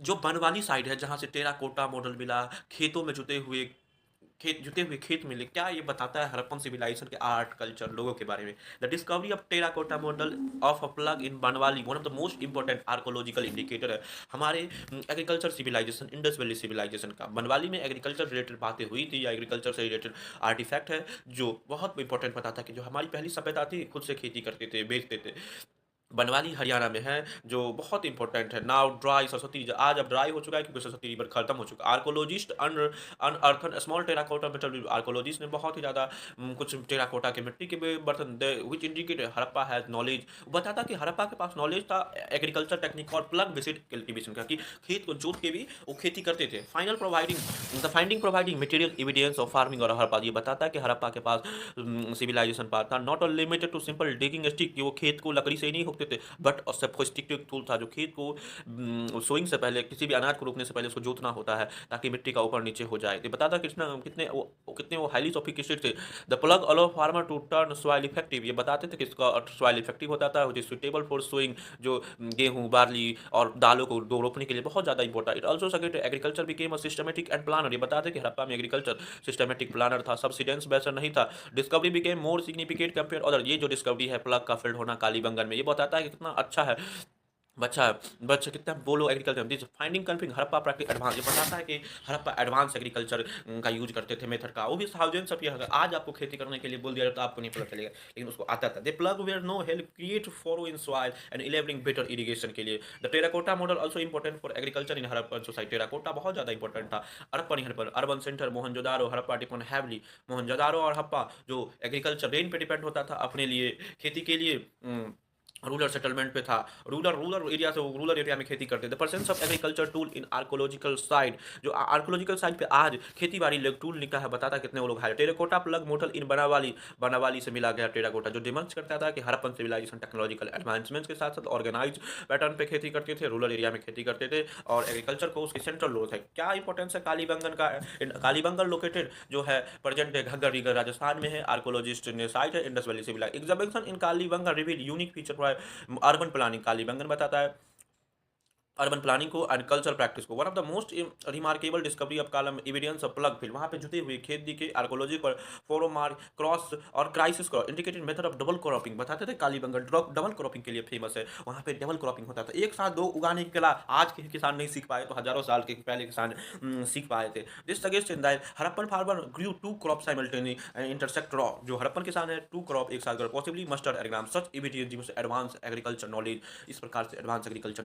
जो वन वाली साइड है, जहाँ से टेराकोटा मॉडल मिला, खेतों में जुते हुए खेत मिले, क्या ये बताता है हड़प्पन सिविलाइजेशन के आर्ट, कल्चर, लोगों के बारे में? The discovery of terracotta model of a plough in Banawali, one of the most important archaeological indicator है हमारे agriculture civilization, Indus valley civilization का। बनवाली में एग्रीकल्चर रिलेटेड बातें हुई थी या एग्रीकल्चर से रिलेटेड आर्टिफैक्ट है, जो बहुत इंपॉर्टेंट बताता है कि जो हमारी पहली सभ्यता थी, खुद से खेती करते थे, बेचते थे। बनवाली हरियाणा में है, जो बहुत इंपॉर्टेंट है। नाउ ड्राई सरस्वती आज अब ड्राई हो चुका है क्योंकि सरस्वती रिवर खत्म हो चुका है। Archaeologist unearthed small terracotta metal, archaeologist ने बहुत ही ज़्यादा कुछ टेराकोटा के मिट्टी के बर्तन which indicate Harappa has knowledge, बताता कि हड़प्पा के पास नॉलेज था एग्रीकल्चर टेक्निक और प्लग बेस्ड कल्टीवेशन का, कि खेत को जोत के भी वो खेती करते थे। Final providing the finding providing material evidence of farming और हड़प्पा, ये बताता है कि हड़प्पा के पास सिविलाइजेशन पाथ था, not limited to simple digging stick, कि वो खेत को लकड़ी से ही नहीं होते थे, बट सोफिस्टिकेटेड टूल था, जो खेत को सोइंग से पहले, किसी भी अनाज को रोपने से पहले उसको जोतना होता है ताकि मिट्टी का ऊपर नीचे हो जाए। ये बताता कितना कितने वो हाईली सोफिस्टिकेटेड थे। The plough allow farmer to turn soil effective, ये बताते थे कि इसका सॉइल इफेक्टिव होता था, which is suitable for sowing, जो गेहूं, बार्ली और दालों को दो रोपने के लिए बहुत ज़्यादा important. It also suggests agriculture became a systematic and planner, ये बताते कि हड़प्पा में एग्रीकल्चर सिस्टमेटिक प्लानर था, सब्सिडेंस बेसर नहीं था। Discovery became more significant compare other, ये जो डिस्कवरी है प्लग का फील्ड होना कालीबंगन में, ये बताता है कि कितना अच्छा है, बच्चा बच्चा कितना बोलो agriculture this finding config Harappa practice advance, ये बताता है कि हड़प्पा एडवांस एग्रीकल्चर का यूज करते थे, मेथड का, वो भी थाउजेंड्स ऑफ ईयर। आज आपको खेती करने के लिए बोल दिया जाए तो आपको नहीं पता चलेगा, लेकिन उसको आता था। They plough were no help create furrow in soil and allowing better irrigation के लिए। The terracotta model also important for agriculture in Harappan society, terracotta बहुत ज़्यादा इंपॉर्टेंट था Harappan urban centre Mohenjodaro Harappa depend heavily, Mohenjodaro और हड़प्पा जो एग्रीकल्चर रेन पे डिपेंड होता था अपने लिए, खेती के लिए, रूरल सेटलमेंट पे था, रूरल रूरल एरिया से रूरल एरिया में खेती करते थे। Presence of agriculture tool in archaeological site, जो आर्कोलॉजिकल साइट पे आज खेती बाड़ी टूल निका है, बताता कितने वो लोग है। टेराकोटा प्लग मोटल इन बनावाली, बनावाली से मिला गया टेराकोटा, जो डिमांड करता था कि हड़प्पन सिविलाइजेशन टेक्नोलॉजिकल एडवांसमेंट्स के साथ साथ ऑर्गेनाइज पैटर्न पे खेती करते थे, रूरल एरिया में खेती करते थे और एग्रीकल्चर को उसकी सेंट्रल रोल है। क्या इंपॉर्टेंस है कालीबंगन का? कालीबंगन लोकेटेड जो है प्रेजेंट घग्गर रीगर राजस्थान में है, आर्कोलॉजिस्ट ने साइट है Indus valley civilization. Examination in Kalibangan reveal unique feature urban planning, Kalibangan बताता है अर्बन प्लानिंग को एंड कल्चर प्रैक्टिस को। One of the most remarkable discovery of कालम एविडेंस ऑफ प्लग फील्ड, वहाँ पे जुते हुए खेत दिखे आर्कोलॉजी पर फोरो मार्क क्रॉस और crisis cross indicated method of double cropping, बताते थे कालीबंगन डबल क्रॉपिंग के लिए फेमस है। वहाँ पे डबल क्रॉपिंग होता था, एक साथ दो उगाने की कला आज के किसान नहीं सीख पाए तो हजारों साल के पहले किसान सीख पाए थे। This suggesting that Harappan farmer grew to crop simultaneously intersect row, जो हड़प्पन किसान है टू क्रॉप एक साथ possibly mustard and gram such evidence advance agriculture knowledge, इस प्रकार से एडवांस एग्रीकल्चर